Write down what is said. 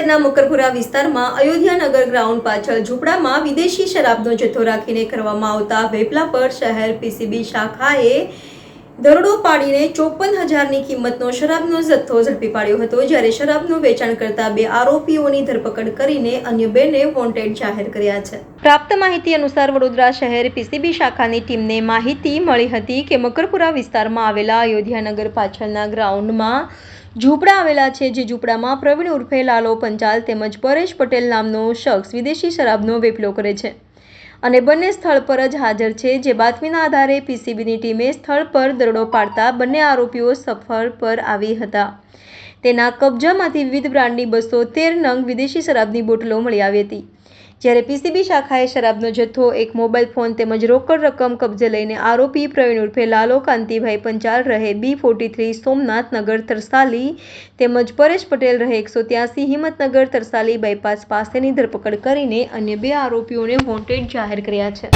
શહેરના મુકરપુરા વિસ્તારમાં અયોધ્યાનગર ગ્રાઉન્ડ પાછળ ઝૂંપડામાં વિદેશી શરાબનો જથ્થો રાખીને કરવામાં આવતા વેપલા પર શહેર પીસીબી શાખાએ દરોડો પાડીને 54,000ની કિંમતનો શરાબનો જથ્થો ઝડપી પાડ્યો હતો, જ્યારે શરાબનું વેચાણ કરતા 2 આરોપીઓની ધરપકડ કરીને અન્ય 2ને વોન્ટેડ જાહેર કર્યા છે। પ્રાપ્ત માહિતી અનુસાર વડોદરા શહેર પીસીબી શાખાની ટીમને માહિતી મળી હતી કે મકરપુરા વિસ્તારમાં આવેલા અયોધ્યાનગર પાછળના ગ્રાઉન્ડમાં ઝૂંપડા આવેલા છે, જે ઝૂંપડામાં પ્રવીણ ઉર્ફે લાલો પંચાલ તેમજ પરેશ પટેલ નામનો શખ્સ વિદેશી શરાબનો વેપલો કરે છે અને બંને સ્થળ પર જ હાજર છે। જે બાતમીના આધારે પીસીબીની ટીમે સ્થળ પર દરોડો પાડતા બંને આરોપીઓ સ્થળ પર આવી હતા। તેના કબજામાંથી વિવિધ બ્રાન્ડની 213 નંગ વિદેશી શરાબની બોટલો મળી આવી હતી, જ્યારે પીસીબી શાખાએ શરાબનો જથ્થો, એક મોબાઈલ ફોન તેમજ રોકડ રકમ કબજે લઈને આરોપી પ્રવીણ ઉર્ફે લાલો કાંતિભાઈ પંચાલ રહે B43 સોમનાથ નગર તરસાલી તેમજ પરેશ પટેલ રહે 183 હિંમતનગર તરસાલી બાયપાસ પાસેની ધરપકડ કરીને અન્ય 2 આરોપીઓને વોન્ટેડ જાહેર કર્યા છે।